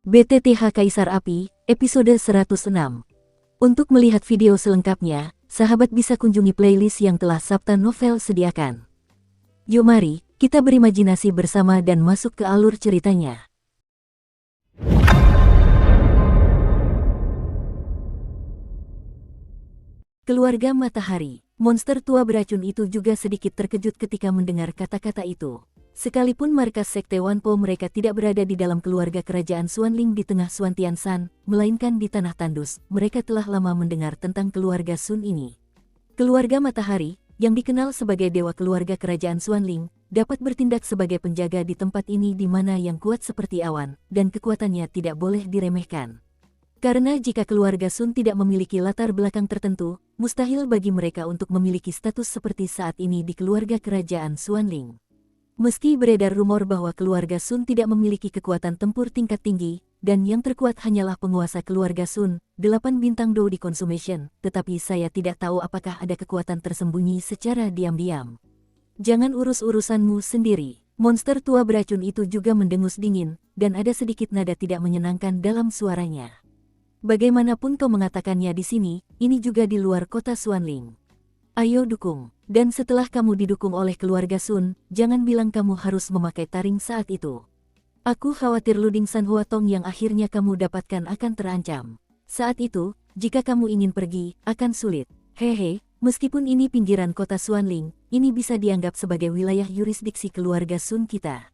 BTTH Kaisar Api, episode 106. Untuk melihat video selengkapnya, sahabat bisa kunjungi playlist yang telah Sabta Novel sediakan. Yuk mari, kita berimajinasi bersama dan masuk ke alur ceritanya. Keluarga Matahari, monster tua beracun itu juga sedikit terkejut ketika mendengar kata-kata itu. Sekalipun markas Sekte Wanpo mereka tidak berada di dalam keluarga kerajaan Xuanling di tengah Xuantianshan, melainkan di Tanah Tandus, mereka telah lama mendengar tentang keluarga Sun ini. Keluarga Matahari, yang dikenal sebagai dewa keluarga kerajaan Xuanling, dapat bertindak sebagai penjaga di tempat ini di mana yang kuat seperti awan, dan kekuatannya tidak boleh diremehkan. Karena jika keluarga Sun tidak memiliki latar belakang tertentu, mustahil bagi mereka untuk memiliki status seperti saat ini di keluarga kerajaan Xuanling. Meski beredar rumor bahwa keluarga Sun tidak memiliki kekuatan tempur tingkat tinggi, dan yang terkuat hanyalah penguasa keluarga Sun, 8 bintang Dou di Consumation, tetapi saya tidak tahu apakah ada kekuatan tersembunyi secara diam-diam. Jangan urus urusanmu sendiri. Monster tua beracun itu juga mendengus dingin, dan ada sedikit nada tidak menyenangkan dalam suaranya. Bagaimanapun kau mengatakannya di sini, ini juga di luar kota Xuanling. Ayo dukung. Dan setelah kamu didukung oleh keluarga Sun, jangan bilang kamu harus memakai taring saat itu. Aku khawatir Luding San Huatong yang akhirnya kamu dapatkan akan terancam. Saat itu, jika kamu ingin pergi, akan sulit. Hehe, meskipun ini pinggiran kota Xuanling, ini bisa dianggap sebagai wilayah yurisdiksi keluarga Sun kita.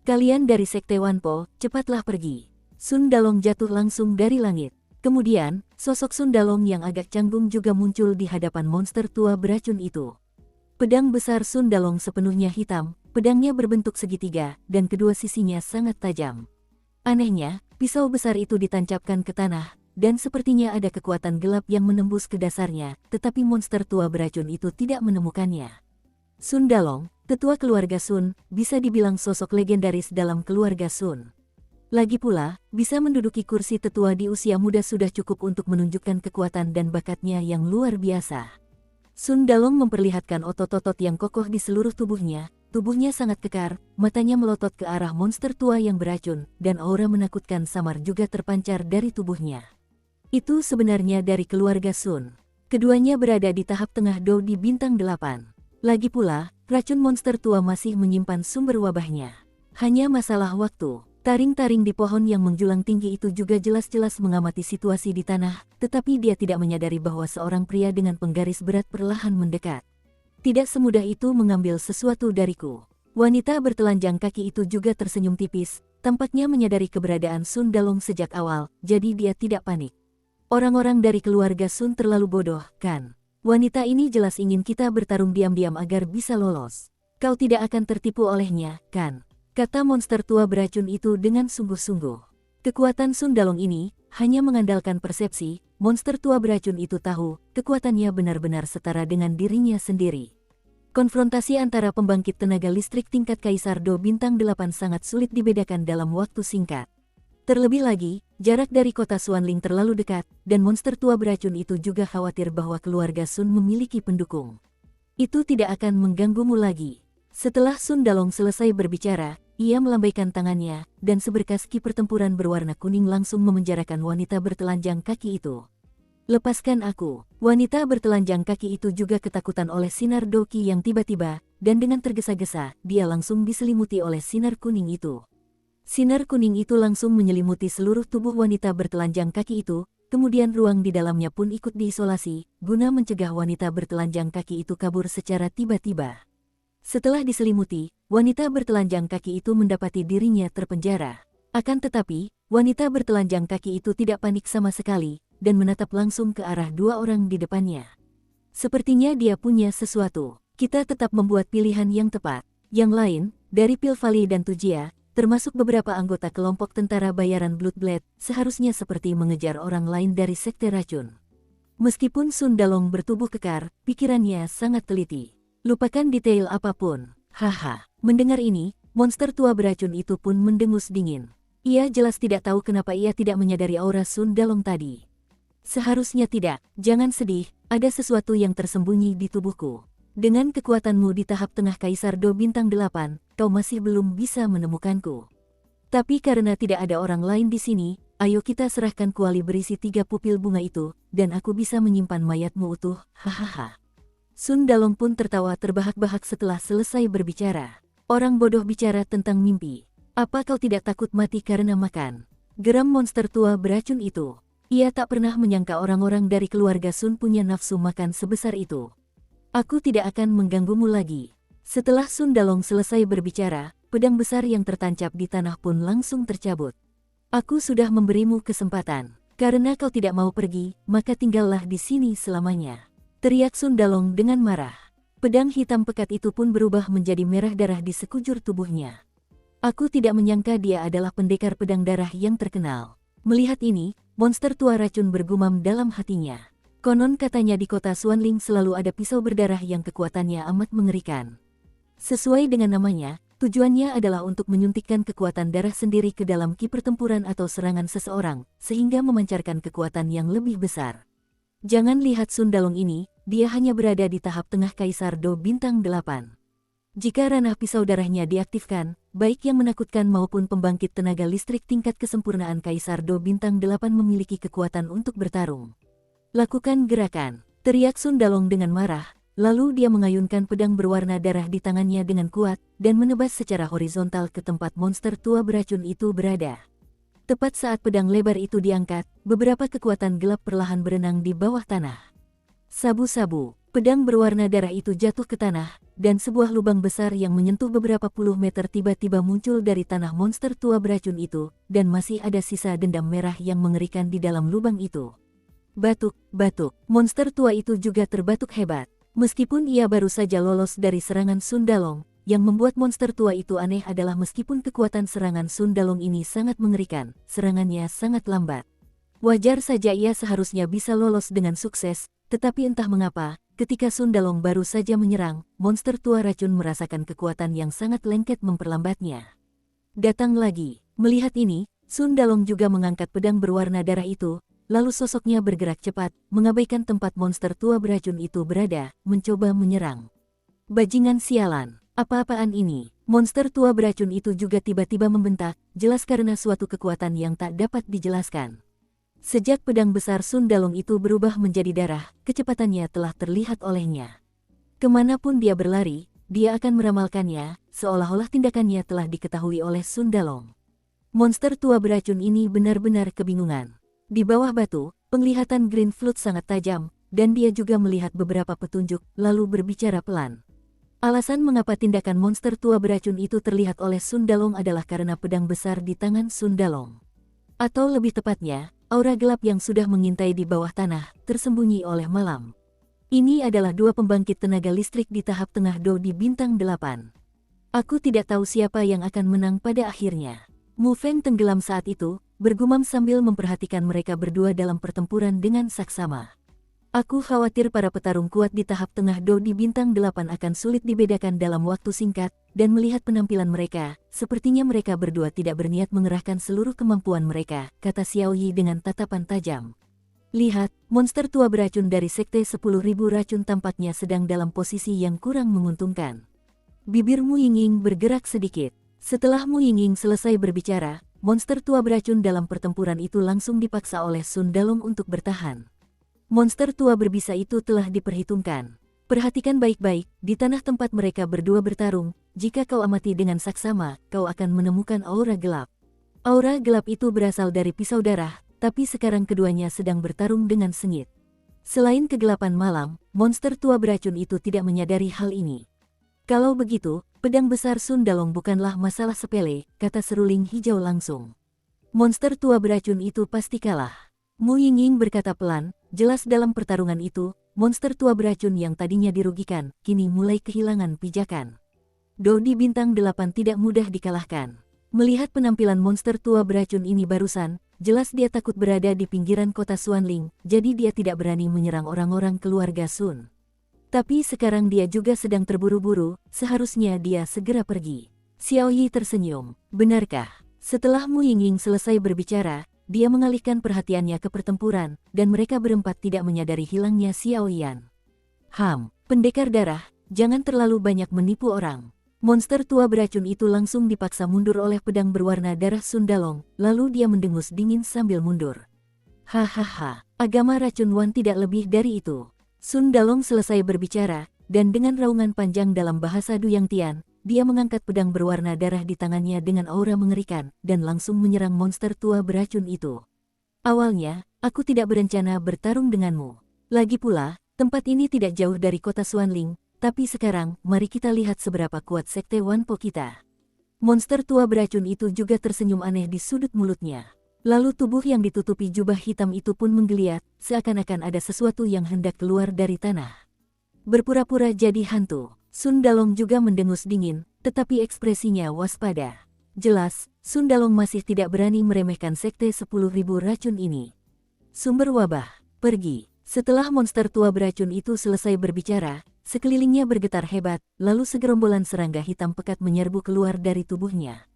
Kalian dari Sekte Wanpo, cepatlah pergi. Sun Dalong jatuh langsung dari langit. Kemudian, sosok Sun Dalong yang agak canggung juga muncul di hadapan monster tua beracun itu. Pedang besar Sun Dalong sepenuhnya hitam, pedangnya berbentuk segitiga, dan kedua sisinya sangat tajam. Anehnya, pisau besar itu ditancapkan ke tanah, dan sepertinya ada kekuatan gelap yang menembus ke dasarnya, tetapi monster tua beracun itu tidak menemukannya. Sun Dalong, tetua keluarga Sun, bisa dibilang sosok legendaris dalam keluarga Sun. Lagi pula, bisa menduduki kursi tetua di usia muda sudah cukup untuk menunjukkan kekuatan dan bakatnya yang luar biasa. Sun Dalong memperlihatkan otot-otot yang kokoh di seluruh tubuhnya sangat kekar, matanya melotot ke arah monster tua yang beracun, dan aura menakutkan samar juga terpancar dari tubuhnya. Itu sebenarnya dari keluarga Sun. Keduanya berada di tahap tengah Dou di bintang 8. Lagi pula, racun monster tua masih menyimpan sumber wabahnya. Hanya masalah waktu. Taring-taring di pohon yang menjulang tinggi itu juga jelas-jelas mengamati situasi di tanah, tetapi dia tidak menyadari bahwa seorang pria dengan penggaris berat perlahan mendekat. Tidak semudah itu mengambil sesuatu dariku. Wanita bertelanjang kaki itu juga tersenyum tipis, tampaknya menyadari keberadaan Sun Dalong sejak awal, jadi dia tidak panik. Orang-orang dari keluarga Sun terlalu bodoh, kan? Wanita ini jelas ingin kita bertarung diam-diam agar bisa lolos. Kau tidak akan tertipu olehnya, kan? Kata monster tua beracun itu dengan sungguh-sungguh. Kekuatan Sun Dalong ini hanya mengandalkan persepsi, monster tua beracun itu tahu, kekuatannya benar-benar setara dengan dirinya sendiri. Konfrontasi antara pembangkit tenaga listrik tingkat Kaisar Dou bintang 8 sangat sulit dibedakan dalam waktu singkat. Terlebih lagi, jarak dari kota Xuanling terlalu dekat, dan monster tua beracun itu juga khawatir bahwa keluarga Sun memiliki pendukung. Itu tidak akan mengganggumu lagi. Setelah Sun Dalong selesai berbicara, ia melambaikan tangannya, dan seberkas ki pertempuran berwarna kuning langsung memenjarakan wanita bertelanjang kaki itu. Lepaskan aku. Wanita bertelanjang kaki itu juga ketakutan oleh sinar doki yang tiba-tiba, dan dengan tergesa-gesa, dia langsung diselimuti oleh sinar kuning itu. Sinar kuning itu langsung menyelimuti seluruh tubuh wanita bertelanjang kaki itu, kemudian ruang di dalamnya pun ikut diisolasi, guna mencegah wanita bertelanjang kaki itu kabur secara tiba-tiba. Setelah diselimuti, wanita bertelanjang kaki itu mendapati dirinya terpenjara. Akan tetapi, wanita bertelanjang kaki itu tidak panik sama sekali, dan menatap langsung ke arah dua orang di depannya. Sepertinya dia punya sesuatu. Kita tetap membuat pilihan yang tepat. Yang lain, dari Pil Valley dan Tujia, termasuk beberapa anggota kelompok tentara bayaran Bloodblade, seharusnya seperti mengejar orang lain dari sekte racun. Meskipun Sun Dalong bertubuh kekar, pikirannya sangat teliti. Lupakan detail apapun. Haha. Mendengar ini, monster tua beracun itu pun mendengus dingin. Ia jelas tidak tahu kenapa ia tidak menyadari aura Sun Dalong tadi. Seharusnya tidak. Jangan sedih, ada sesuatu yang tersembunyi di tubuhku. Dengan kekuatanmu di tahap tengah Kaisar Dou bintang 8, kau masih belum bisa menemukanku. Tapi karena tidak ada orang lain di sini, ayo kita serahkan kuali berisi 3 pupil bunga itu, dan aku bisa menyimpan mayatmu utuh, hahaha. Sun Dalong pun tertawa terbahak-bahak setelah selesai berbicara. Orang bodoh bicara tentang mimpi. Apa kau tidak takut mati karena makan? Geram monster tua beracun itu. Ia tak pernah menyangka orang-orang dari keluarga Sun punya nafsu makan sebesar itu. Aku tidak akan mengganggumu lagi. Setelah Sun Dalong selesai berbicara, pedang besar yang tertancap di tanah pun langsung tercabut. Aku sudah memberimu kesempatan. Karena kau tidak mau pergi, maka tinggallah di sini selamanya. Teriak Sun Dalong dengan marah. Pedang hitam pekat itu pun berubah menjadi merah darah di sekujur tubuhnya. Aku tidak menyangka dia adalah pendekar pedang darah yang terkenal. Melihat ini, monster tua racun bergumam dalam hatinya. Konon katanya di kota Xuanling selalu ada pisau berdarah yang kekuatannya amat mengerikan. Sesuai dengan namanya, tujuannya adalah untuk menyuntikkan kekuatan darah sendiri ke dalam ki pertempuran atau serangan seseorang, sehingga memancarkan kekuatan yang lebih besar. Jangan lihat Sun Dalong ini, dia hanya berada di tahap tengah Kaisar Do Bintang 8. Jika ranah pisau darahnya diaktifkan, baik yang menakutkan maupun pembangkit tenaga listrik tingkat kesempurnaan Kaisar Do Bintang 8 memiliki kekuatan untuk bertarung. Lakukan gerakan, teriak Sun Dalong dengan marah. Lalu dia mengayunkan pedang berwarna darah di tangannya dengan kuat, dan menebas secara horizontal ke tempat monster tua beracun itu berada. Tepat saat pedang lebar itu diangkat, beberapa kekuatan gelap perlahan berenang di bawah tanah. Sabu-sabu, pedang berwarna darah itu jatuh ke tanah, dan sebuah lubang besar yang menyentuh beberapa puluh meter tiba-tiba muncul dari tanah monster tua beracun itu, dan masih ada sisa dendam merah yang mengerikan di dalam lubang itu. Batuk, batuk, monster tua itu juga terbatuk hebat. Meskipun ia baru saja lolos dari serangan Sun Dalong, yang membuat monster tua itu aneh adalah meskipun kekuatan serangan Sun Dalong ini sangat mengerikan, serangannya sangat lambat. Wajar saja ia seharusnya bisa lolos dengan sukses, tetapi entah mengapa, ketika Sun Dalong baru saja menyerang, monster tua racun merasakan kekuatan yang sangat lengket memperlambatnya. Datang lagi, melihat ini, Sun Dalong juga mengangkat pedang berwarna darah itu, lalu sosoknya bergerak cepat, mengabaikan tempat monster tua beracun itu berada, mencoba menyerang. Bajingan sialan, apa-apaan ini? Monster tua beracun itu juga tiba-tiba membentak, jelas karena suatu kekuatan yang tak dapat dijelaskan. Sejak pedang besar Sun Dalong itu berubah menjadi darah, kecepatannya telah terlihat olehnya. Kemanapun dia berlari, dia akan meramalkannya, seolah-olah tindakannya telah diketahui oleh Sun Dalong. Monster tua beracun ini benar-benar kebingungan. Di bawah batu, penglihatan Green Flute sangat tajam, dan dia juga melihat beberapa petunjuk, lalu berbicara pelan. Alasan mengapa tindakan monster tua beracun itu terlihat oleh Sun Dalong adalah karena pedang besar di tangan Sun Dalong. Atau lebih tepatnya, aura gelap yang sudah mengintai di bawah tanah, tersembunyi oleh malam. Ini adalah dua pembangkit tenaga listrik di tahap tengah Do di Bintang 8. Aku tidak tahu siapa yang akan menang pada akhirnya. Mu Feng tenggelam saat itu, bergumam sambil memperhatikan mereka berdua dalam pertempuran dengan saksama. Aku khawatir para petarung kuat di tahap tengah Do di Bintang 8 akan sulit dibedakan dalam waktu singkat, dan melihat penampilan mereka, sepertinya mereka berdua tidak berniat mengerahkan seluruh kemampuan mereka, kata Xiao Yi dengan tatapan tajam. Lihat, monster tua beracun dari Sekte 10.000 racun tampaknya sedang dalam posisi yang kurang menguntungkan. Bibir Mu Yingying bergerak sedikit. Setelah Mu Yingying selesai berbicara, monster tua beracun dalam pertempuran itu langsung dipaksa oleh Sun Dalong untuk bertahan. Monster tua berbisa itu telah diperhitungkan. Perhatikan baik-baik, di tanah tempat mereka berdua bertarung, jika kau amati dengan saksama, kau akan menemukan aura gelap. Aura gelap itu berasal dari pisau darah, tapi sekarang keduanya sedang bertarung dengan sengit. Selain kegelapan malam, monster tua beracun itu tidak menyadari hal ini. Kalau begitu, pedang besar Sun Dalong bukanlah masalah sepele, kata seruling hijau langsung. Monster tua beracun itu pasti kalah. Mu Yingying berkata pelan, jelas dalam pertarungan itu, monster tua beracun yang tadinya dirugikan, kini mulai kehilangan pijakan. Do di Bintang 8 tidak mudah dikalahkan. Melihat penampilan monster tua beracun ini barusan, jelas dia takut berada di pinggiran kota Xuanling, jadi dia tidak berani menyerang orang-orang keluarga Sun. Tapi sekarang dia juga sedang terburu-buru, seharusnya dia segera pergi. Xiao Yi tersenyum. Benarkah? Setelah Mu Yingying selesai berbicara, dia mengalihkan perhatiannya ke pertempuran, dan mereka berempat tidak menyadari hilangnya Xiao Yan. Pendekar darah, jangan terlalu banyak menipu orang. Monster tua beracun itu langsung dipaksa mundur oleh pedang berwarna darah Sun Dalong, lalu dia mendengus dingin sambil mundur. Hahaha, agama racun Wan tidak lebih dari itu. Sun Dalong selesai berbicara, dan dengan raungan panjang dalam bahasa Duyang Tian, dia mengangkat pedang berwarna darah di tangannya dengan aura mengerikan, dan langsung menyerang monster tua beracun itu. Awalnya, aku tidak berencana bertarung denganmu. Lagi pula, tempat ini tidak jauh dari kota Xuanling, tapi sekarang, mari kita lihat seberapa kuat sekte Wan Po kita. Monster tua beracun itu juga tersenyum aneh di sudut mulutnya. Lalu tubuh yang ditutupi jubah hitam itu pun menggeliat, seakan-akan ada sesuatu yang hendak keluar dari tanah. Berpura-pura jadi hantu, Sun Dalong juga mendengus dingin, tetapi ekspresinya waspada. Jelas, Sun Dalong masih tidak berani meremehkan sekte 10.000 racun ini. Sumber wabah, pergi. Setelah monster tua beracun itu selesai berbicara, sekelilingnya bergetar hebat, lalu segerombolan serangga hitam pekat menyerbu keluar dari tubuhnya.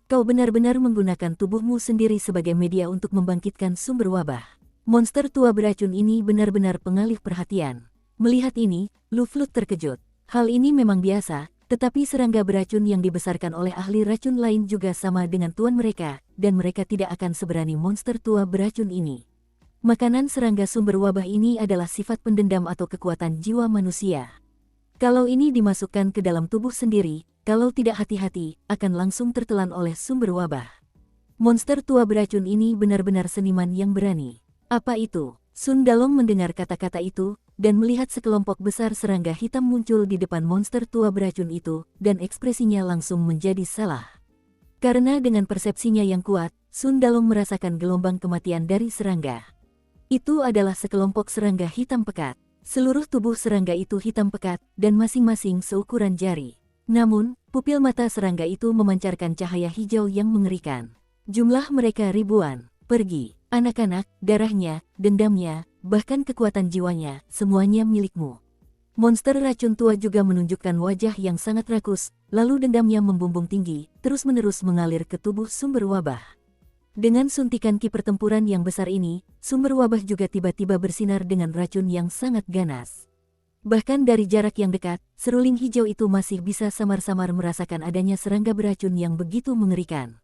Kau benar-benar menggunakan tubuhmu sendiri sebagai media untuk membangkitkan sumber wabah. Monster tua beracun ini benar-benar pengalih perhatian. Melihat ini, Lu Flut terkejut. Hal ini memang biasa, tetapi serangga beracun yang dibesarkan oleh ahli racun lain juga sama dengan tuan mereka, dan mereka tidak akan seberani monster tua beracun ini. Makanan serangga sumber wabah ini adalah sifat pendendam atau kekuatan jiwa manusia. Kalau ini dimasukkan ke dalam tubuh sendiri, kalau tidak hati-hati, akan langsung tertelan oleh sumber wabah. Monster tua beracun ini benar-benar seniman yang berani. Apa itu? Sun Dalong mendengar kata-kata itu, dan melihat sekelompok besar serangga hitam muncul di depan monster tua beracun itu, dan ekspresinya langsung menjadi salah. Karena dengan persepsinya yang kuat, Sun Dalong merasakan gelombang kematian dari serangga. Itu adalah sekelompok serangga hitam pekat. Seluruh tubuh serangga itu hitam pekat, dan masing-masing seukuran jari. Namun, pupil mata serangga itu memancarkan cahaya hijau yang mengerikan. Jumlah mereka ribuan. Pergi, anak-anak, darahnya, dendamnya, bahkan kekuatan jiwanya, semuanya milikmu. Monster racun tua juga menunjukkan wajah yang sangat rakus, lalu dendamnya membumbung tinggi, terus-menerus mengalir ke tubuh sumber wabah. Dengan suntikan ki pertempuran yang besar ini, sumber wabah juga tiba-tiba bersinar dengan racun yang sangat ganas. Bahkan dari jarak yang dekat, seruling hijau itu masih bisa samar-samar merasakan adanya serangga beracun yang begitu mengerikan.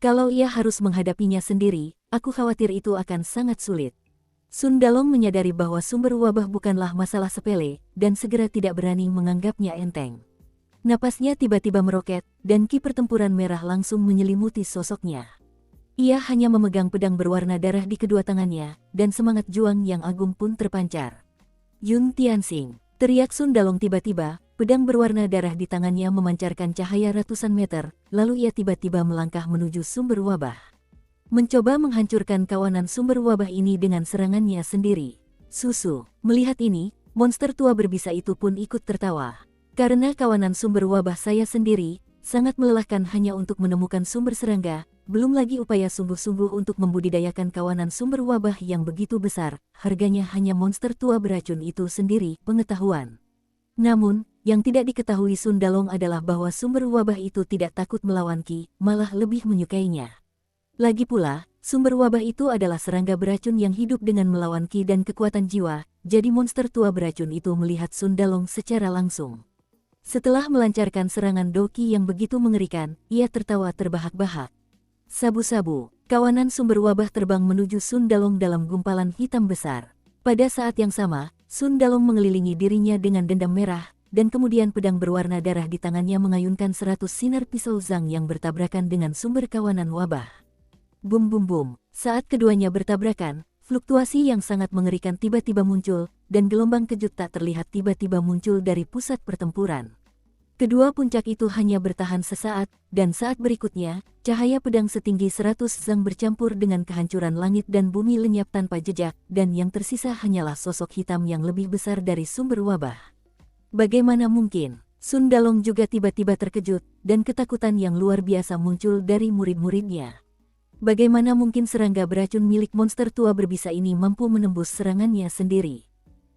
Kalau ia harus menghadapinya sendiri, aku khawatir itu akan sangat sulit. Sun Dalong menyadari bahwa sumber wabah bukanlah masalah sepele, dan segera tidak berani menganggapnya enteng. Napasnya tiba-tiba meroket, dan ki pertempuran merah langsung menyelimuti sosoknya. Ia hanya memegang pedang berwarna darah di kedua tangannya, dan semangat juang yang agung pun terpancar. Yun Tianxing, teriak Sun Dalong tiba-tiba, pedang berwarna darah di tangannya memancarkan cahaya ratusan meter, lalu ia tiba-tiba melangkah menuju sumber wabah. Mencoba menghancurkan kawanan sumber wabah ini dengan serangannya sendiri. Susu, melihat ini, monster tua berbisa itu pun ikut tertawa. Karena kawanan sumber wabah saya sendiri, sangat melelahkan hanya untuk menemukan sumber serangga, belum lagi upaya sungguh-sungguh untuk membudidayakan kawanan sumber wabah yang begitu besar, harganya hanya monster tua beracun itu sendiri, pengetahuan. Namun, yang tidak diketahui Sun Dalong adalah bahwa sumber wabah itu tidak takut melawan Ki, malah lebih menyukainya. Lagi pula, sumber wabah itu adalah serangga beracun yang hidup dengan melawan Ki dan kekuatan jiwa, jadi monster tua beracun itu melihat Sun Dalong secara langsung. Setelah melancarkan serangan Doki yang begitu mengerikan, ia tertawa terbahak-bahak. Sabu-sabu, kawanan sumber wabah terbang menuju Sun Dalong dalam gumpalan hitam besar. Pada saat yang sama, Sun Dalong mengelilingi dirinya dengan dendam merah, dan kemudian pedang berwarna darah di tangannya mengayunkan 100 sinar pisau zang yang bertabrakan dengan sumber kawanan wabah. Bum bum bum, saat keduanya bertabrakan, fluktuasi yang sangat mengerikan tiba-tiba muncul, dan gelombang kejut tak terlihat tiba-tiba muncul dari pusat pertempuran. Kedua puncak itu hanya bertahan sesaat, dan saat berikutnya, cahaya pedang setinggi 100 zang bercampur dengan kehancuran langit dan bumi lenyap tanpa jejak, dan yang tersisa hanyalah sosok hitam yang lebih besar dari sumber wabah. Bagaimana mungkin? Sun Dalong juga tiba-tiba terkejut, dan ketakutan yang luar biasa muncul dari murid-muridnya. Bagaimana mungkin serangga beracun milik monster tua berbisa ini mampu menembus serangannya sendiri?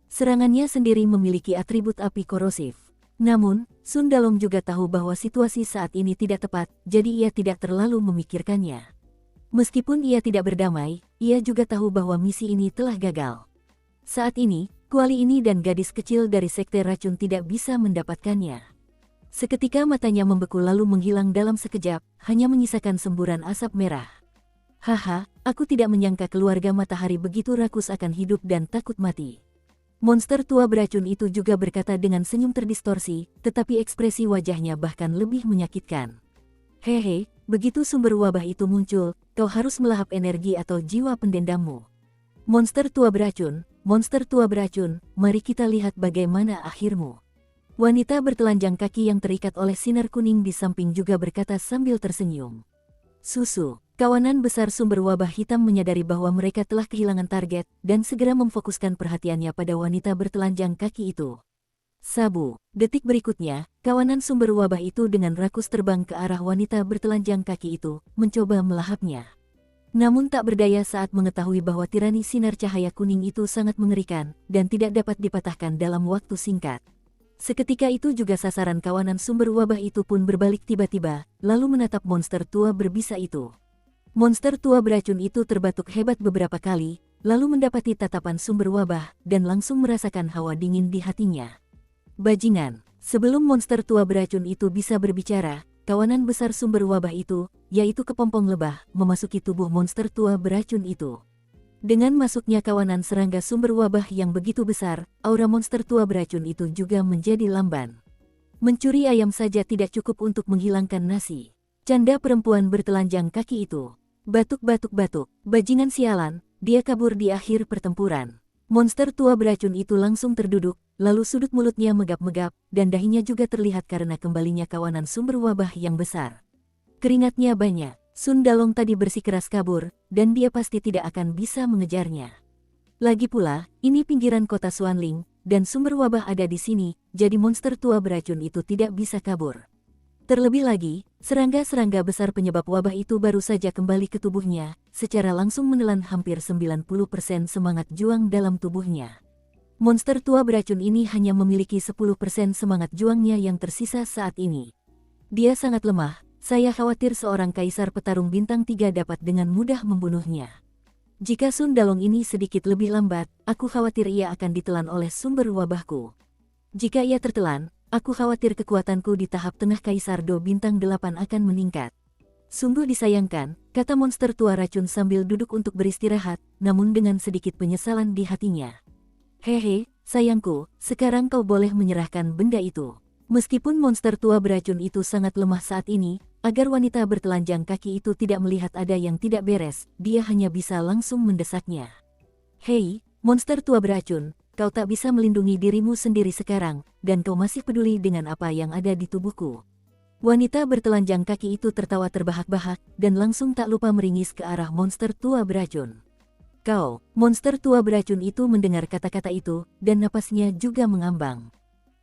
Serangannya sendiri memiliki atribut api korosif. Namun, Sun Dalong juga tahu bahwa situasi saat ini tidak tepat, jadi ia tidak terlalu memikirkannya. Meskipun ia tidak berdamai, ia juga tahu bahwa misi ini telah gagal. Saat ini, kuali ini dan gadis kecil dari sekte racun tidak bisa mendapatkannya. Seketika matanya membeku lalu menghilang dalam sekejap, hanya menyisakan semburan asap merah. Haha, aku tidak menyangka keluarga matahari begitu rakus akan hidup dan takut mati. Monster tua beracun itu juga berkata dengan senyum terdistorsi, tetapi ekspresi wajahnya bahkan lebih menyakitkan. Hehe, begitu sumber wabah itu muncul, kau harus melahap energi atau jiwa pendendammu. Monster tua beracun, mari kita lihat bagaimana akhirmu. Wanita bertelanjang kaki yang terikat oleh sinar kuning di samping juga berkata sambil tersenyum. Susu, kawanan besar sumber wabah hitam menyadari bahwa mereka telah kehilangan target dan segera memfokuskan perhatiannya pada wanita bertelanjang kaki itu. Sabu, detik berikutnya, kawanan sumber wabah itu dengan rakus terbang ke arah wanita bertelanjang kaki itu, mencoba melahapnya. Namun tak berdaya saat mengetahui bahwa tirani sinar cahaya kuning itu sangat mengerikan dan tidak dapat dipatahkan dalam waktu singkat. Seketika itu juga sasaran kawanan sumber wabah itu pun berbalik tiba-tiba, lalu menatap monster tua berbisa itu. Monster tua beracun itu terbatuk hebat beberapa kali, lalu mendapati tatapan sumber wabah dan langsung merasakan hawa dingin di hatinya. Bajingan, sebelum monster tua beracun itu bisa berbicara, kawanan besar sumber wabah itu, yaitu kepompong lebah, memasuki tubuh monster tua beracun itu. Dengan masuknya kawanan serangga sumber wabah yang begitu besar, aura monster tua beracun itu juga menjadi lamban. Mencuri ayam saja tidak cukup untuk menghilangkan nasi. Canda perempuan bertelanjang kaki itu. Batuk, bajingan sialan, dia kabur di akhir pertempuran. Monster tua beracun itu langsung terduduk, lalu sudut mulutnya megap-megap, dan dahinya juga terlihat karena kembalinya kawanan sumber wabah yang besar. Keringatnya banyak. Sun Dalong tadi bersikeras kabur, dan dia pasti tidak akan bisa mengejarnya. Lagi pula, ini pinggiran kota Xuanling, dan sumber wabah ada di sini, jadi monster tua beracun itu tidak bisa kabur. Terlebih lagi, serangga-serangga besar penyebab wabah itu baru saja kembali ke tubuhnya, secara langsung menelan hampir 90% semangat juang dalam tubuhnya. Monster tua beracun ini hanya memiliki 10% semangat juangnya yang tersisa saat ini. Dia sangat lemah. Saya khawatir seorang kaisar petarung bintang 3 dapat dengan mudah membunuhnya. Jika Sun Dalong ini sedikit lebih lambat, aku khawatir ia akan ditelan oleh sumber wabahku. Jika ia tertelan, aku khawatir kekuatanku di tahap tengah kaisar Do bintang 8 akan meningkat. Sungguh disayangkan, kata monster tua racun sambil duduk untuk beristirahat, namun dengan sedikit penyesalan di hatinya. Hehe, sayangku, sekarang kau boleh menyerahkan benda itu. Meskipun monster tua beracun itu sangat lemah saat ini, agar wanita bertelanjang kaki itu tidak melihat ada yang tidak beres, dia hanya bisa langsung mendesaknya. Hei, monster tua beracun, kau tak bisa melindungi dirimu sendiri sekarang, dan kau masih peduli dengan apa yang ada di tubuhku. Wanita bertelanjang kaki itu tertawa terbahak-bahak, dan langsung tak lupa meringis ke arah monster tua beracun. Kau, monster tua beracun itu mendengar kata-kata itu, dan napasnya juga mengambang.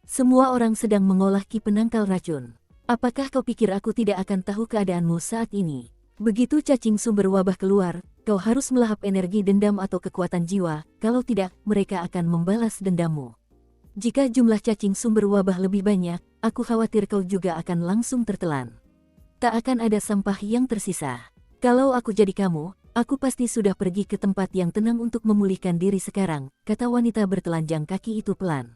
Semua orang sedang mengolah ki penangkal racun. Apakah kau pikir aku tidak akan tahu keadaanmu saat ini? Begitu cacing sumber wabah keluar, kau harus melahap energi dendam atau kekuatan jiwa, kalau tidak, mereka akan membalas dendammu. Jika jumlah cacing sumber wabah lebih banyak, aku khawatir kau juga akan langsung tertelan. Tak akan ada sampah yang tersisa. Kalau aku jadi kamu, aku pasti sudah pergi ke tempat yang tenang untuk memulihkan diri sekarang, kata wanita bertelanjang kaki itu pelan.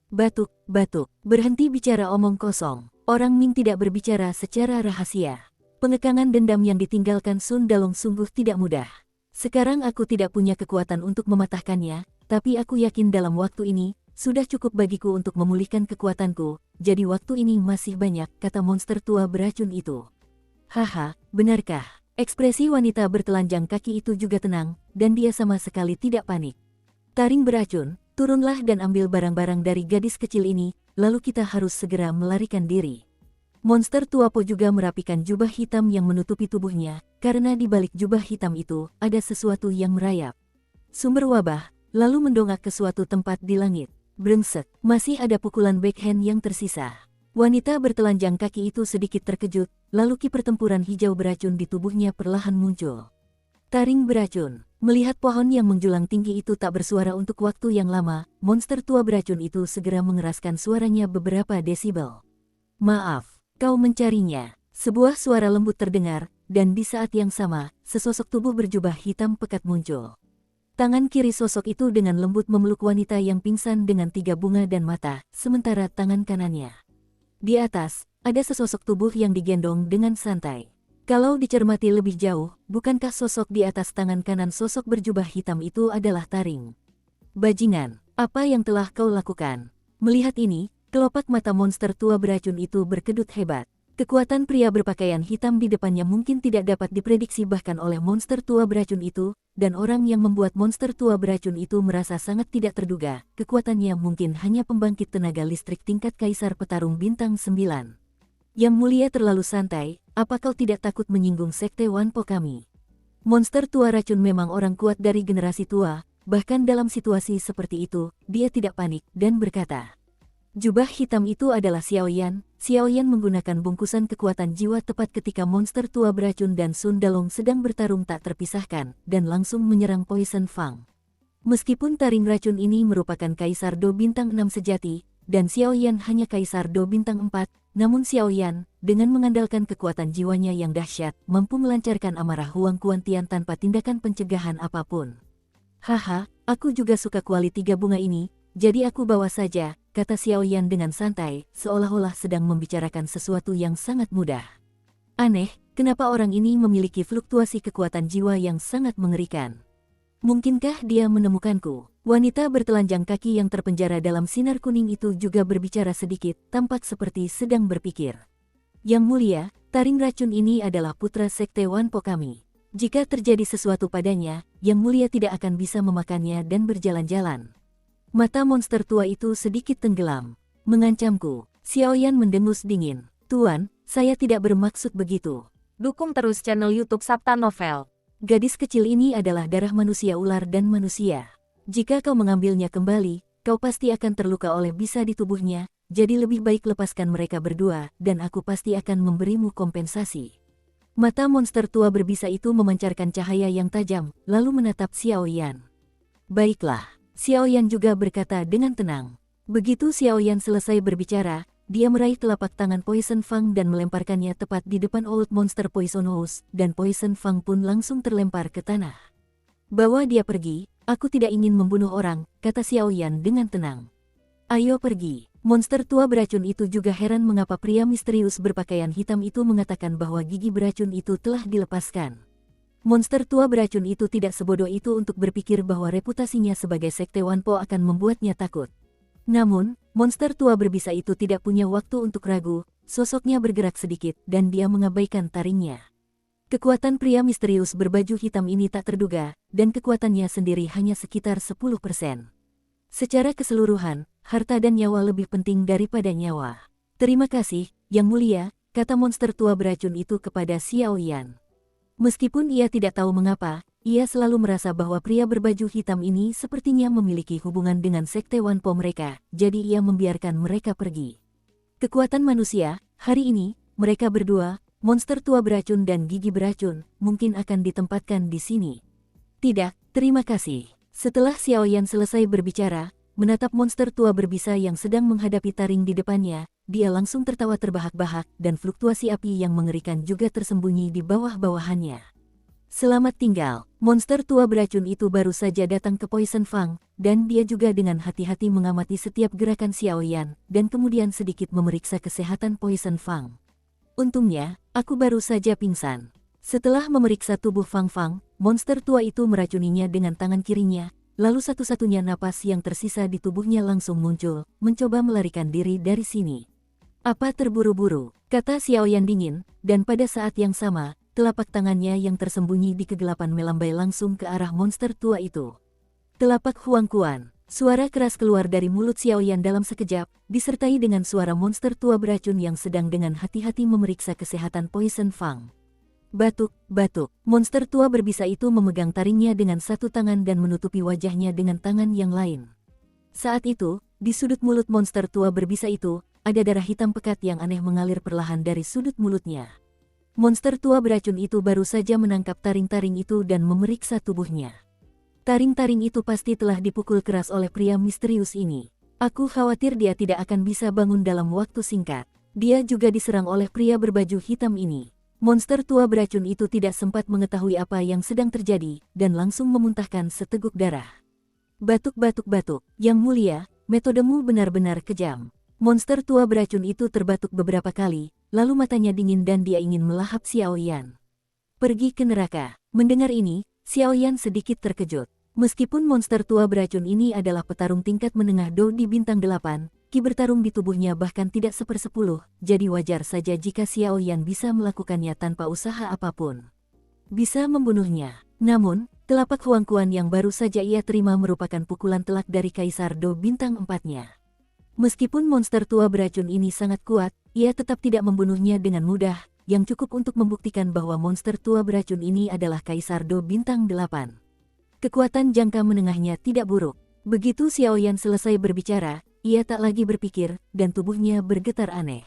Batuk, berhenti bicara omong kosong. Orang Ming tidak berbicara secara rahasia. Pengekangan dendam yang ditinggalkan Sun Dalong sungguh tidak mudah. Sekarang aku tidak punya kekuatan untuk mematahkannya, tapi aku yakin dalam waktu ini, sudah cukup bagiku untuk memulihkan kekuatanku, jadi waktu ini masih banyak, kata monster tua beracun itu. Haha, benarkah? Ekspresi wanita bertelanjang kaki itu juga tenang, dan dia sama sekali tidak panik. Taring beracun, turunlah dan ambil barang-barang dari gadis kecil ini, lalu kita harus segera melarikan diri. Monster tua Po juga merapikan jubah hitam yang menutupi tubuhnya, karena di balik jubah hitam itu, ada sesuatu yang merayap. Sumber wabah, lalu mendongak ke suatu tempat di langit. Brengsek, masih ada pukulan backhand yang tersisa. Wanita bertelanjang kaki itu sedikit terkejut, lalu ki pertempuran hijau beracun di tubuhnya perlahan muncul. Taring beracun. Melihat pohon yang menjulang tinggi itu tak bersuara untuk waktu yang lama, monster tua beracun itu segera mengeraskan suaranya beberapa desibel. Maaf, kau mencarinya. Sebuah suara lembut terdengar, dan di saat yang sama, sesosok tubuh berjubah hitam pekat muncul. Tangan kiri sosok itu dengan lembut memeluk wanita yang pingsan dengan 3 bunga dan mata, sementara tangan kanannya Di atas, ada sesosok tubuh yang digendong dengan santai. Kalau dicermati lebih jauh, bukankah sosok di atas tangan kanan sosok berjubah hitam itu adalah Taring? Bajingan, apa yang telah kau lakukan? Melihat ini, kelopak mata monster tua beracun itu berkedut hebat. Kekuatan pria berpakaian hitam di depannya mungkin tidak dapat diprediksi bahkan oleh monster tua beracun itu, dan orang yang membuat monster tua beracun itu merasa sangat tidak terduga. Kekuatannya mungkin hanya pembangkit tenaga listrik tingkat kaisar petarung bintang 9. Yang mulia terlalu santai, apa kau tidak takut menyinggung sekte Wanpo kami? Monster tua racun memang orang kuat dari generasi tua, bahkan dalam situasi seperti itu, dia tidak panik dan berkata, "Jubah hitam itu adalah Xiaoyan." Xiaoyan menggunakan bungkusan kekuatan jiwa tepat ketika monster tua beracun dan Sun Dalong sedang bertarung tak terpisahkan, dan langsung menyerang Poison Fang. Meskipun taring racun ini merupakan Kaisar Do Bintang 6 sejati, dan Xiaoyan hanya Kaisar Do Bintang 4, namun Xiaoyan, dengan mengandalkan kekuatan jiwanya yang dahsyat, mampu melancarkan amarah Huang Kuantian tanpa tindakan pencegahan apapun. "Haha, aku juga suka kuali 3 bunga ini, jadi aku bawa saja," kata Xiaoyan dengan santai, seolah-olah sedang membicarakan sesuatu yang sangat mudah. Aneh, kenapa orang ini memiliki fluktuasi kekuatan jiwa yang sangat mengerikan? Mungkinkah dia menemukanku? Wanita bertelanjang kaki yang terpenjara dalam sinar kuning itu juga berbicara sedikit, tampak seperti sedang berpikir. "Yang mulia, taring racun ini adalah putra sekte Wanpo kami. Jika terjadi sesuatu padanya, Yang mulia tidak akan bisa memakannya dan berjalan-jalan." Mata monster tua itu sedikit tenggelam. "Mengancamku?" Xiaoyan mendengus dingin. "Tuan, saya tidak bermaksud begitu." Dukung terus channel YouTube Sabta Novel. Gadis kecil ini adalah darah manusia ular dan manusia. Jika kau mengambilnya kembali, kau pasti akan terluka oleh bisa di tubuhnya, jadi lebih baik lepaskan mereka berdua, dan aku pasti akan memberimu kompensasi. Mata monster tua berbisa itu memancarkan cahaya yang tajam, lalu menatap Xiaoyan. "Baiklah." Xiaoyan juga berkata dengan tenang. Begitu Xiaoyan selesai berbicara, dia meraih telapak tangan Poison Fang dan melemparkannya tepat di depan Old Monster Poisonous, dan Poison Fang pun langsung terlempar ke tanah. "Bawa dia pergi, aku tidak ingin membunuh orang," kata Xiaoyan dengan tenang. "Ayo pergi." Monster tua beracun itu juga heran mengapa pria misterius berpakaian hitam itu mengatakan bahwa gigi beracun itu telah dilepaskan. Monster tua beracun itu tidak sebodoh itu untuk berpikir bahwa reputasinya sebagai sekte Wanpo akan membuatnya takut. Namun, monster tua berbisa itu tidak punya waktu untuk ragu, sosoknya bergerak sedikit dan dia mengabaikan taringnya. Kekuatan pria misterius berbaju hitam ini tak terduga, dan kekuatannya sendiri hanya sekitar 10%. Secara keseluruhan, harta dan nyawa lebih penting daripada nyawa. "Terima kasih, Yang Mulia," kata monster tua beracun itu kepada Xiaoyan. Meskipun ia tidak tahu mengapa, ia selalu merasa bahwa pria berbaju hitam ini sepertinya memiliki hubungan dengan sekte Wanpo mereka, jadi ia membiarkan mereka pergi. Kekuatan manusia, hari ini, mereka berdua, monster tua beracun dan gigi beracun, mungkin akan ditempatkan di sini. "Tidak, terima kasih." Setelah Xiaoyan selesai berbicara, menatap monster tua berbisa yang sedang menghadapi taring di depannya, dia langsung tertawa terbahak-bahak dan fluktuasi api yang mengerikan juga tersembunyi di bawah-bawahannya. "Selamat tinggal." Monster tua beracun itu baru saja datang ke Poison Fang, dan dia juga dengan hati-hati mengamati setiap gerakan Xiaoyan, dan kemudian sedikit memeriksa kesehatan Poison Fang. "Untungnya, aku baru saja pingsan." Setelah memeriksa tubuh Fang Fang, monster tua itu meracuninya dengan tangan kirinya, lalu satu-satunya napas yang tersisa di tubuhnya langsung muncul, mencoba melarikan diri dari sini. "Apa terburu-buru?" kata Xiaoyan dingin, dan pada saat yang sama, telapak tangannya yang tersembunyi di kegelapan melambai langsung ke arah monster tua itu. "Telapak Huang Kuan." Suara keras keluar dari mulut Xiaoyan dalam sekejap, disertai dengan suara monster tua beracun yang sedang dengan hati-hati memeriksa kesehatan Poison Fang. "Batuk, batuk." Monster tua berbisa itu memegang taringnya dengan satu tangan dan menutupi wajahnya dengan tangan yang lain. Saat itu, di sudut mulut monster tua berbisa itu, ada darah hitam pekat yang aneh mengalir perlahan dari sudut mulutnya. Monster tua beracun itu baru saja menangkap taring-taring itu dan memeriksa tubuhnya. Taring-taring itu pasti telah dipukul keras oleh pria misterius ini. "Aku khawatir dia tidak akan bisa bangun dalam waktu singkat." Dia juga diserang oleh pria berbaju hitam ini. Monster tua beracun itu tidak sempat mengetahui apa yang sedang terjadi, dan langsung memuntahkan seteguk darah. "Batuk-batuk-batuk, Yang Mulia, metodemu benar-benar kejam." Monster tua beracun itu terbatuk beberapa kali, lalu matanya dingin dan dia ingin melahap Xiao Yan. Pergi ke neraka. Mendengar ini, Xiao Yan sedikit terkejut. Meskipun monster tua beracun ini adalah petarung tingkat menengah Do di bintang 8, ki bertarung di tubuhnya bahkan tidak sepersepuluh, jadi wajar saja jika Xiao Yan bisa melakukannya tanpa usaha apapun. Bisa membunuhnya. Namun, telapak Huang Quan yang baru saja ia terima merupakan pukulan telak dari Kaisar Do bintang 4-nya. Meskipun monster tua beracun ini sangat kuat, ia tetap tidak membunuhnya dengan mudah, yang cukup untuk membuktikan bahwa monster tua beracun ini adalah Kaisar Do bintang 8. Kekuatan jangka menengahnya tidak buruk. Begitu Xiao Yan selesai berbicara, ia tak lagi berpikir, dan tubuhnya bergetar aneh.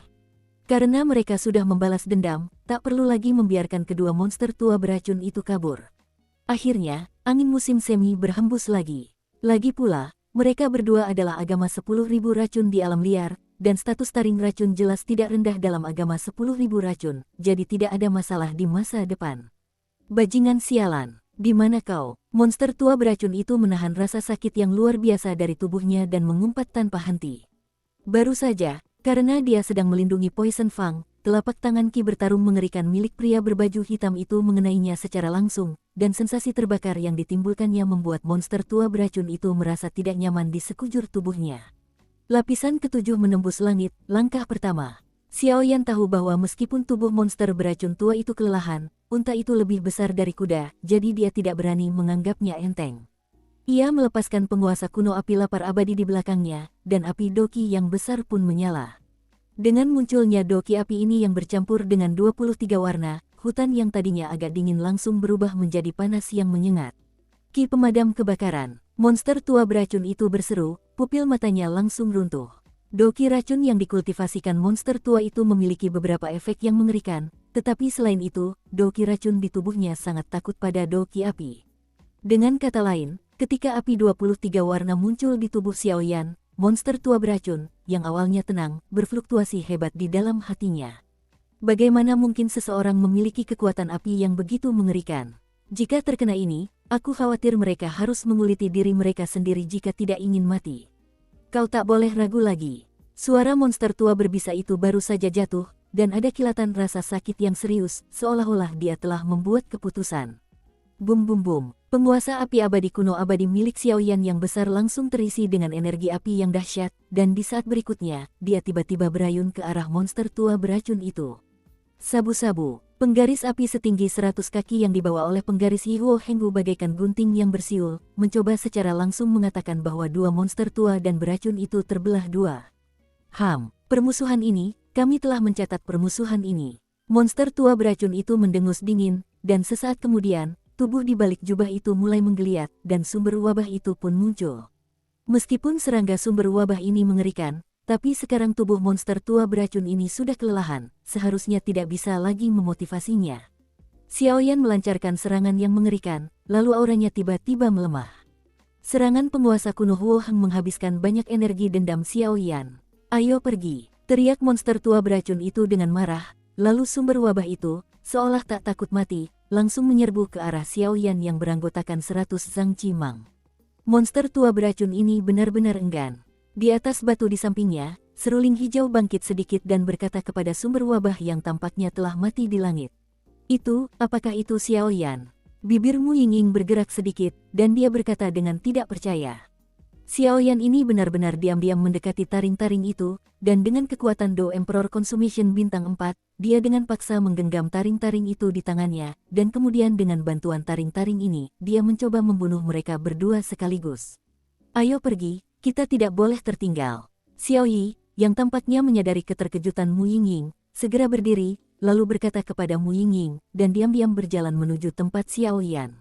Karena mereka sudah membalas dendam, tak perlu lagi membiarkan kedua monster tua beracun itu kabur. Akhirnya, angin musim semi berhembus lagi. Lagi pula, mereka berdua adalah agama 10.000 racun di alam liar, dan status taring racun jelas tidak rendah dalam agama 10.000 racun, jadi tidak ada masalah di masa depan. Bajingan sialan, di mana kau? Monster tua beracun itu menahan rasa sakit yang luar biasa dari tubuhnya dan mengumpat tanpa henti. Baru saja, karena dia sedang melindungi Poison Fang, telapak tangan ki bertarung mengerikan milik pria berbaju hitam itu mengenainya secara langsung, dan sensasi terbakar yang ditimbulkannya membuat monster tua beracun itu merasa tidak nyaman di sekujur tubuhnya. Lapisan ketujuh menembus langit, langkah pertama. Xiao Yan tahu bahwa meskipun tubuh monster beracun tua itu kelelahan, unta itu lebih besar dari kuda, jadi dia tidak berani menganggapnya enteng. Ia melepaskan penguasa kuno api lapar abadi di belakangnya, dan api doki yang besar pun menyala. Dengan munculnya doki api ini yang bercampur dengan 23 warna, hutan yang tadinya agak dingin langsung berubah menjadi panas yang menyengat. Ki pemadam kebakaran. Monster tua beracun itu berseru, pupil matanya langsung runtuh. Doki racun yang dikultivasikan monster tua itu memiliki beberapa efek yang mengerikan, tetapi selain itu, doki racun di tubuhnya sangat takut pada doki api. Dengan kata lain, ketika api 23 warna muncul di tubuh Xiao Yan, monster tua beracun, yang awalnya tenang, berfluktuasi hebat di dalam hatinya. Bagaimana mungkin seseorang memiliki kekuatan api yang begitu mengerikan? Jika terkena ini, aku khawatir mereka harus menguliti diri mereka sendiri jika tidak ingin mati. Kau tak boleh ragu lagi. Suara monster tua berbisa itu baru saja jatuh, dan ada kilatan rasa sakit yang serius, seolah-olah dia telah membuat keputusan. Bum bum bum, penguasa api abadi kuno abadi milik Xiao Yan yang besar langsung terisi dengan energi api yang dahsyat, dan di saat berikutnya, dia tiba-tiba berayun ke arah monster tua beracun itu. Sabu-sabu, penggaris api setinggi 100 kaki yang dibawa oleh penggaris Hihuo Henggu bagaikan gunting yang bersiul, mencoba secara langsung mengatakan bahwa dua monster tua dan beracun itu terbelah dua. Permusuhan ini, kami telah mencatat permusuhan ini. Monster tua beracun itu mendengus dingin, dan sesaat kemudian, tubuh di balik jubah itu mulai menggeliat, dan sumber wabah itu pun muncul. Meskipun serangga sumber wabah ini mengerikan, tapi sekarang tubuh monster tua beracun ini sudah kelelahan, seharusnya tidak bisa lagi memotivasinya. Xiao Yan melancarkan serangan yang mengerikan, lalu auranya tiba-tiba melemah. Serangan penguasa kuno Huo Heng menghabiskan banyak energi dendam Xiao Yan. Ayo pergi, teriak monster tua beracun itu dengan marah, lalu sumber wabah itu, seolah tak takut mati, langsung menyerbu ke arah Xiao Yan yang beranggotakan 100 Zhang Qimang. Monster tua beracun ini benar-benar enggan. Di atas batu di sampingnya, seruling hijau bangkit sedikit dan berkata kepada sumber wabah yang tampaknya telah mati di langit. Apakah itu Xiao Yan? Bibir Mu Yingying bergerak sedikit, dan dia berkata dengan tidak percaya. Xiao Yan ini benar-benar diam-diam mendekati taring-taring itu, dan dengan kekuatan Do Emperor Consummation bintang 4, dia dengan paksa menggenggam taring-taring itu di tangannya, dan kemudian dengan bantuan taring-taring ini, dia mencoba membunuh mereka berdua sekaligus. Ayo pergi, kita tidak boleh tertinggal. Xiao Yi, yang tampaknya menyadari keterkejutan Mu Yingying, segera berdiri, lalu berkata kepada Mu Yingying, dan diam-diam berjalan menuju tempat Xiao Yan.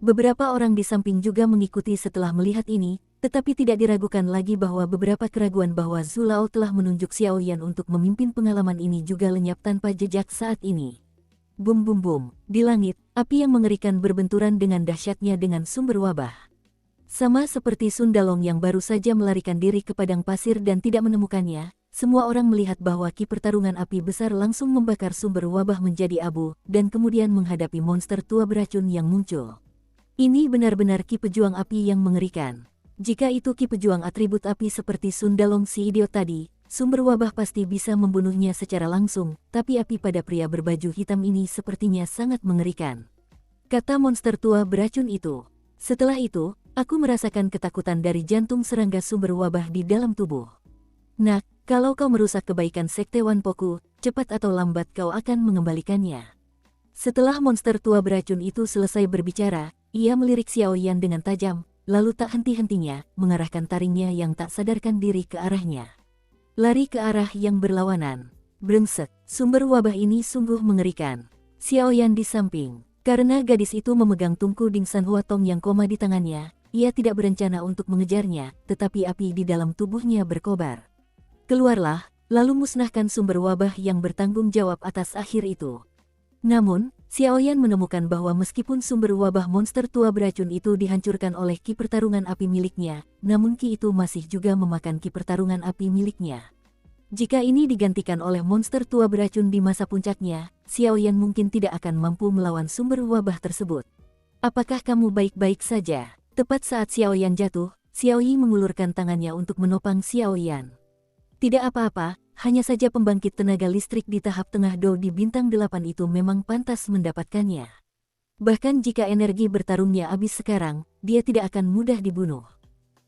Beberapa orang di samping juga mengikuti setelah melihat ini, tetapi tidak diragukan lagi bahwa beberapa keraguan bahwa Zhu Lao telah menunjuk Xiao Yan untuk memimpin pengalaman ini juga lenyap tanpa jejak saat ini. Bum bum bum, di langit, api yang mengerikan berbenturan dengan dahsyatnya dengan sumber wabah. Sama seperti Sundalong yang baru saja melarikan diri ke padang pasir dan tidak menemukannya, semua orang melihat bahwa ki pertarungan api besar langsung membakar sumber wabah menjadi abu, dan kemudian menghadapi monster tua beracun yang muncul. Ini benar-benar ki pejuang api yang mengerikan. Jika itu ki pejuang atribut api seperti Sundalong si idiot tadi, sumber wabah pasti bisa membunuhnya secara langsung, tapi api pada pria berbaju hitam ini sepertinya sangat mengerikan. Kata monster tua beracun itu. Setelah itu, aku merasakan ketakutan dari jantung serangga sumber wabah di dalam tubuh. Nak, kalau kau merusak kebaikan Sekte Wanpoku, cepat atau lambat kau akan mengembalikannya. Setelah monster tua beracun itu selesai berbicara, ia melirik Xiao Yan dengan tajam, lalu tak henti-hentinya, mengarahkan taringnya yang tak sadarkan diri ke arahnya. Lari ke arah yang berlawanan. Brengsek, sumber wabah ini sungguh mengerikan. Xiao Yan di samping. Karena gadis itu memegang tungku Dingsan Huatong yang koma di tangannya, ia tidak berencana untuk mengejarnya, tetapi api di dalam tubuhnya berkobar. Keluarlah, lalu musnahkan sumber wabah yang bertanggung jawab atas akhir itu. Namun, Xiao Yan menemukan bahwa meskipun sumber wabah monster tua beracun itu dihancurkan oleh ki pertarungan api miliknya, namun ki itu masih juga memakan ki pertarungan api miliknya. Jika ini digantikan oleh monster tua beracun di masa puncaknya, Xiao Yan mungkin tidak akan mampu melawan sumber wabah tersebut. Apakah kamu baik-baik saja? Tepat saat Xiao Yan jatuh, Xiao Yi mengulurkan tangannya untuk menopang Xiao Yan. Tidak apa-apa, hanya saja pembangkit tenaga listrik di tahap tengah Do di bintang 8 itu memang pantas mendapatkannya. Bahkan jika energi bertarungnya habis sekarang, dia tidak akan mudah dibunuh.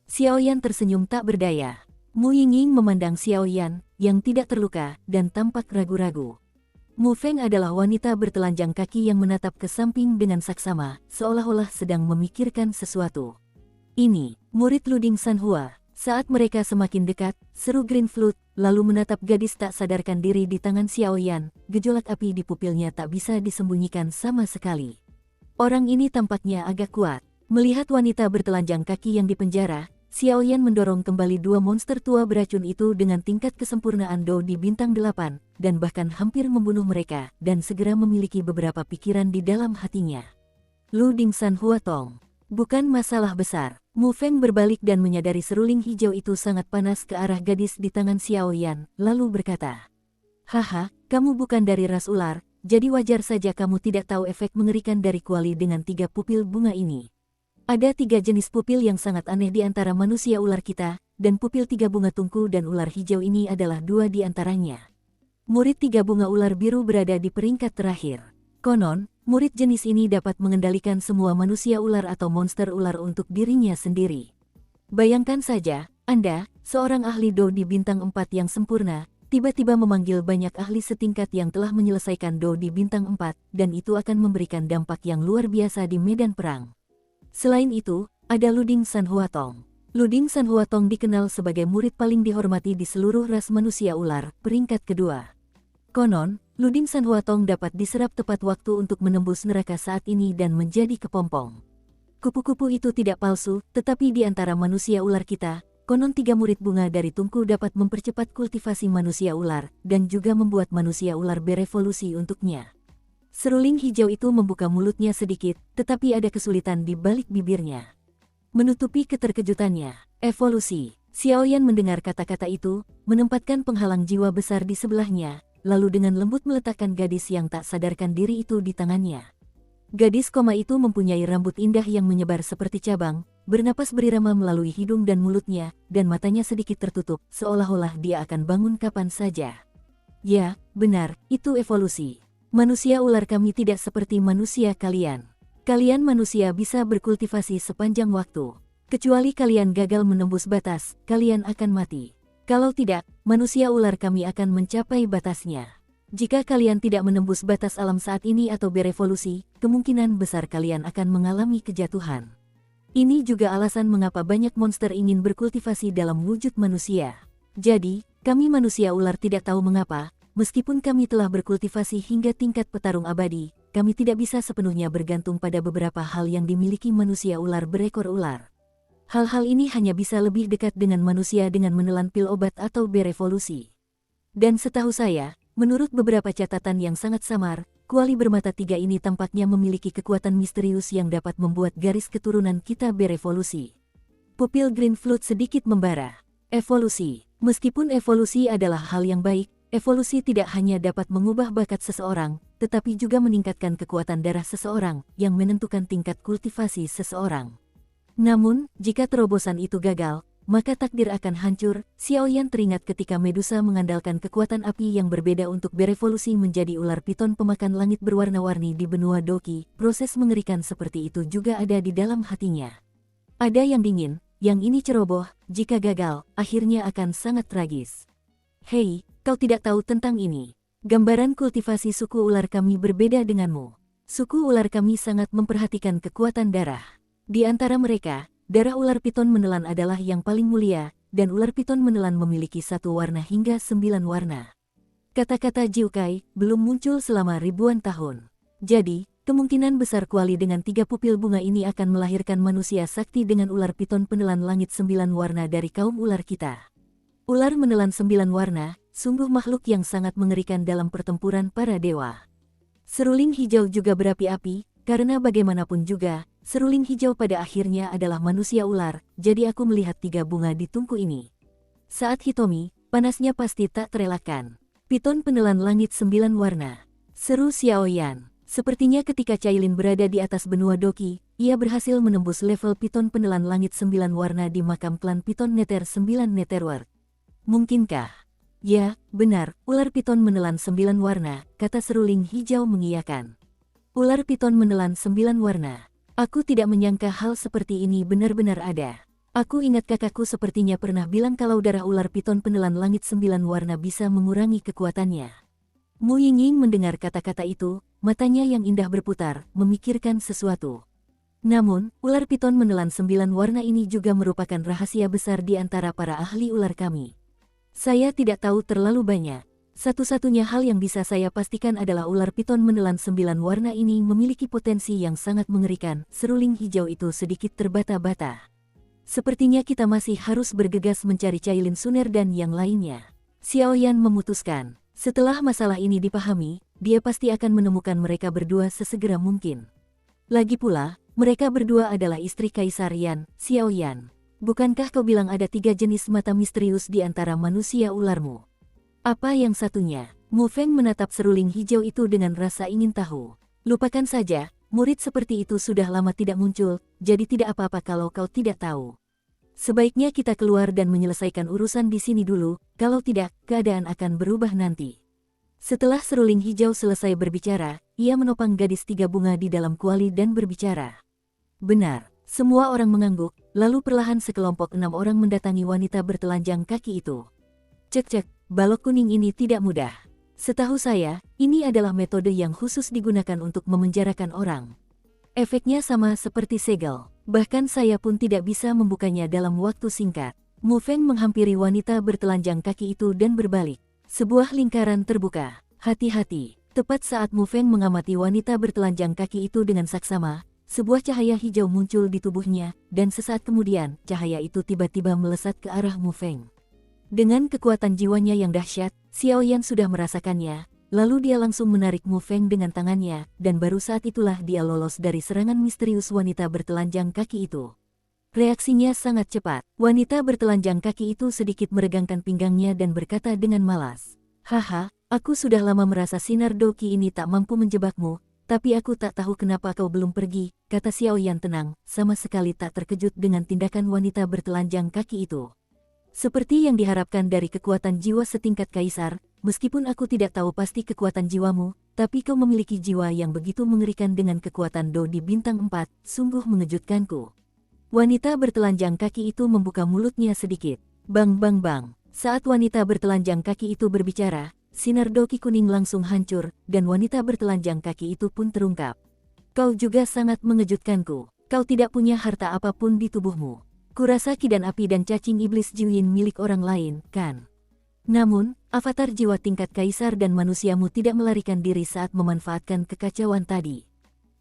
Xiao Yan tersenyum tak berdaya. Mu Yingying memandang Xiao Yan, yang tidak terluka, dan tampak ragu-ragu. Mu Feng adalah wanita bertelanjang kaki yang menatap ke samping dengan saksama, seolah-olah sedang memikirkan sesuatu. Ini, murid Luding Sanhua. Saat mereka semakin dekat, seru Green Flute, lalu menatap gadis tak sadarkan diri di tangan Xiao Yan, gejolak api di pupilnya tak bisa disembunyikan sama sekali. Orang ini tampaknya agak kuat. Melihat wanita bertelanjang kaki yang dipenjara, Xiao Yan mendorong kembali dua monster tua beracun itu dengan tingkat kesempurnaan Do di bintang 8, dan bahkan hampir membunuh mereka, dan segera memiliki beberapa pikiran di dalam hatinya. Lu Dingsan Huatong. Bukan masalah besar. Mu Feng berbalik dan menyadari seruling hijau itu sangat panas ke arah gadis di tangan Xiao Yan, lalu berkata, "Haha, kamu bukan dari ras ular, jadi wajar saja kamu tidak tahu efek mengerikan dari kuali dengan 3 pupil bunga ini. Ada 3 jenis pupil yang sangat aneh di antara manusia ular kita, dan pupil 3 bunga tungku dan ular hijau ini adalah 2 di antaranya. Murid 3 bunga ular biru berada di peringkat terakhir. Konon, murid jenis ini dapat mengendalikan semua manusia ular atau monster ular untuk dirinya sendiri. Bayangkan saja, Anda, seorang ahli Do di bintang 4 yang sempurna, tiba-tiba memanggil banyak ahli setingkat yang telah menyelesaikan Do di bintang 4, dan itu akan memberikan dampak yang luar biasa di medan perang. Selain itu, ada Luding San Huatong. Luding San Huatong dikenal sebagai murid paling dihormati di seluruh ras manusia ular, peringkat kedua. Konon, Luding San Huatong dapat diserap tepat waktu untuk menembus neraka saat ini dan menjadi kepompong. Kupu-kupu itu tidak palsu, tetapi di antara manusia ular kita, konon 3 murid bunga dari tungku dapat mempercepat kultivasi manusia ular, dan juga membuat manusia ular berevolusi untuknya. Seruling hijau itu membuka mulutnya sedikit, tetapi ada kesulitan di balik bibirnya. Menutupi keterkejutannya, evolusi. Xiao Yan mendengar kata-kata itu, menempatkan penghalang jiwa besar di sebelahnya, lalu dengan lembut meletakkan gadis yang tak sadarkan diri itu di tangannya. Gadis koma itu mempunyai rambut indah yang menyebar seperti cabang, bernapas berirama melalui hidung dan mulutnya, dan matanya sedikit tertutup, seolah-olah dia akan bangun kapan saja. Ya, benar, itu evolusi. Manusia ular kami tidak seperti manusia kalian. Kalian manusia bisa berkultivasi sepanjang waktu. Kecuali kalian gagal menembus batas, kalian akan mati. Kalau tidak, manusia ular kami akan mencapai batasnya. Jika kalian tidak menembus batas alam saat ini atau berevolusi, kemungkinan besar kalian akan mengalami kejatuhan. Ini juga alasan mengapa banyak monster ingin berkultivasi dalam wujud manusia. Jadi, kami manusia ular tidak tahu mengapa, meskipun kami telah berkultivasi hingga tingkat petarung abadi, kami tidak bisa sepenuhnya bergantung pada beberapa hal yang dimiliki manusia ular berekor ular. Hal-hal ini hanya bisa lebih dekat dengan manusia dengan menelan pil obat atau berevolusi. Dan setahu saya, menurut beberapa catatan yang sangat samar, kuali bermata 3 ini tampaknya memiliki kekuatan misterius yang dapat membuat garis keturunan kita berevolusi. Pupil Green Flute sedikit membara. Evolusi. Meskipun evolusi adalah hal yang baik, evolusi tidak hanya dapat mengubah bakat seseorang, tetapi juga meningkatkan kekuatan darah seseorang yang menentukan tingkat kultivasi seseorang. Namun, jika terobosan itu gagal, maka takdir akan hancur. Xiaoyan teringat ketika Medusa mengandalkan kekuatan api yang berbeda untuk berevolusi menjadi ular piton pemakan langit berwarna-warni di benua Doki. Proses mengerikan seperti itu juga ada di dalam hatinya. Ada yang dingin, yang ini ceroboh, jika gagal, akhirnya akan sangat tragis. Hei, kau tidak tahu tentang ini. Gambaran kultivasi suku ular kami berbeda denganmu. Suku ular kami sangat memperhatikan kekuatan darah. Di antara mereka, darah ular piton menelan adalah yang paling mulia, dan ular piton menelan memiliki 1 warna hingga 9 warna. Kata-kata Jiukai belum muncul selama ribuan tahun. Jadi, kemungkinan besar kuali dengan 3 pupil bunga ini akan melahirkan manusia sakti dengan ular piton penelan langit 9 warna dari kaum ular kita. Ular menelan 9 warna, sungguh makhluk yang sangat mengerikan dalam pertempuran para dewa. Seruling hijau juga berapi-api, karena bagaimanapun juga, seruling hijau pada akhirnya adalah manusia ular, jadi aku melihat 3 bunga di tungku ini. Saat Hitomi, panasnya pasti tak terelakkan. Piton penelan langit 9 warna. Seru Xiaoyan. Sepertinya ketika Cailin berada di atas benua Doki, ia berhasil menembus level piton penelan langit 9 warna di makam klan piton Nether 9 Netherworld. Mungkinkah? Ya, benar, ular piton menelan 9 warna, kata seruling hijau mengiyakan. Ular piton menelan 9 warna. Aku tidak menyangka hal seperti ini benar-benar ada. Aku ingat kakakku sepertinya pernah bilang kalau darah ular piton penelan langit 9 warna bisa mengurangi kekuatannya. Mu Yingying mendengar kata-kata itu, matanya yang indah berputar, memikirkan sesuatu. Namun, ular piton menelan 9 warna ini juga merupakan rahasia besar di antara para ahli ular kami. Saya tidak tahu terlalu banyak. Satu-satunya hal yang bisa saya pastikan adalah ular piton menelan 9 warna ini memiliki potensi yang sangat mengerikan. Seruling hijau itu sedikit terbata-bata. Sepertinya kita masih harus bergegas mencari Cailin Suner dan yang lainnya. Xiaoyan memutuskan. Setelah masalah ini dipahami, dia pasti akan menemukan mereka berdua sesegera mungkin. Lagi pula, mereka berdua adalah istri Kaisar Yan, Xiaoyan. Bukankah kau bilang ada 3 jenis mata misterius di antara manusia ularmu? Apa yang satunya? Mu Feng menatap seruling hijau itu dengan rasa ingin tahu. Lupakan saja, murid seperti itu sudah lama tidak muncul, jadi tidak apa-apa kalau kau tidak tahu. Sebaiknya kita keluar dan menyelesaikan urusan di sini dulu, kalau tidak, keadaan akan berubah nanti. Setelah seruling hijau selesai berbicara, ia menopang gadis 3 bunga di dalam kuali dan berbicara. Benar. Semua orang mengangguk, lalu perlahan sekelompok 6 orang mendatangi wanita bertelanjang kaki itu. Cek-cek, balok kuning ini tidak mudah. Setahu saya, ini adalah metode yang khusus digunakan untuk memenjarakan orang. Efeknya sama seperti segel, bahkan saya pun tidak bisa membukanya dalam waktu singkat. Mu Feng menghampiri wanita bertelanjang kaki itu dan berbalik. Sebuah lingkaran terbuka. Hati-hati. Tepat saat Mu Feng mengamati wanita bertelanjang kaki itu dengan saksama, sebuah cahaya hijau muncul di tubuhnya, dan sesaat kemudian, cahaya itu tiba-tiba melesat ke arah Mu Feng. Dengan kekuatan jiwanya yang dahsyat, Xiaoyan sudah merasakannya, lalu dia langsung menarik Mu Feng dengan tangannya, dan baru saat itulah dia lolos dari serangan misterius wanita bertelanjang kaki itu. Reaksinya sangat cepat. Wanita bertelanjang kaki itu sedikit meregangkan pinggangnya dan berkata dengan malas, "Haha, aku sudah lama merasa sinar Doki ini tak mampu menjebakmu, tapi aku tak tahu kenapa kau belum pergi," kata Xiaoyan tenang, sama sekali tak terkejut dengan tindakan wanita bertelanjang kaki itu. Seperti yang diharapkan dari kekuatan jiwa setingkat kaisar, meskipun aku tidak tahu pasti kekuatan jiwamu, tapi kau memiliki jiwa yang begitu mengerikan dengan kekuatan Do di bintang 4, sungguh mengejutkanku. Wanita bertelanjang kaki itu membuka mulutnya sedikit. Bang bang bang. Saat wanita bertelanjang kaki itu berbicara, sinar Doki kuning langsung hancur, dan wanita bertelanjang kaki itu pun terungkap. "Kau juga sangat mengejutkanku. Kau tidak punya harta apapun di tubuhmu. Kurasa ki dan api dan cacing iblis Jiuyin milik orang lain, kan? Namun, avatar jiwa tingkat kaisar dan manusiamu tidak melarikan diri saat memanfaatkan kekacauan tadi.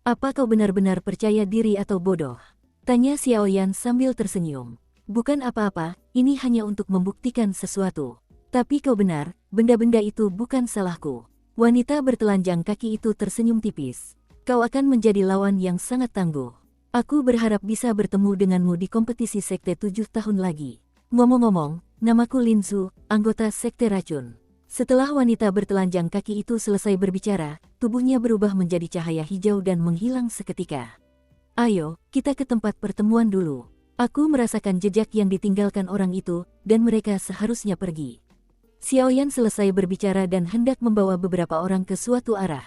Apa kau benar-benar percaya diri atau bodoh?" tanya Xiaoyan sambil tersenyum. "Bukan apa-apa, ini hanya untuk membuktikan sesuatu. Tapi kau benar, benda-benda itu bukan salahku." Wanita bertelanjang kaki itu tersenyum tipis. "Kau akan menjadi lawan yang sangat tangguh. Aku berharap bisa bertemu denganmu di kompetisi sekte 7 tahun lagi. Ngomong-ngomong, namaku Linzu, anggota sekte racun." Setelah wanita bertelanjang kaki itu selesai berbicara, tubuhnya berubah menjadi cahaya hijau dan menghilang seketika. "Ayo, kita ke tempat pertemuan dulu. Aku merasakan jejak yang ditinggalkan orang itu, dan mereka seharusnya pergi. Xiaoyan selesai berbicara dan hendak membawa beberapa orang ke suatu arah.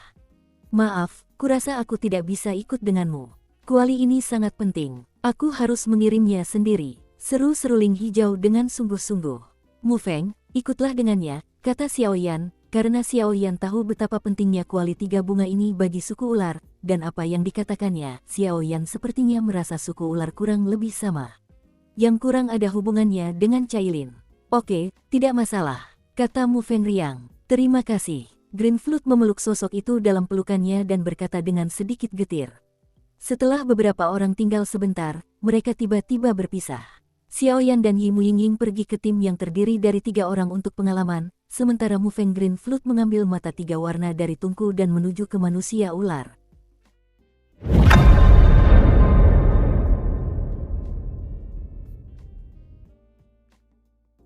Maaf, kurasa aku tidak bisa ikut denganmu. Kuali ini sangat penting. Aku harus mengirimnya sendiri. Seru seruling hijau dengan sungguh-sungguh. Mu Feng, ikutlah dengannya, kata Xiaoyan, karena Xiaoyan tahu betapa pentingnya kuali 3 bunga ini bagi suku ular, dan apa yang dikatakannya, Xiaoyan sepertinya merasa suku ular kurang lebih sama. Yang kurang ada hubungannya dengan Cailin. Oke, tidak masalah, kata Mu Feng riang. Terima kasih. Green Flute memeluk sosok itu dalam pelukannya dan berkata dengan sedikit getir. Setelah beberapa orang tinggal sebentar, mereka tiba-tiba berpisah. Xiaoyan dan Yi Muyingying pergi ke tim yang terdiri dari 3 orang untuk pengalaman, sementara Mu Feng Green Flute mengambil mata 3 warna dari tungku dan menuju ke manusia ular.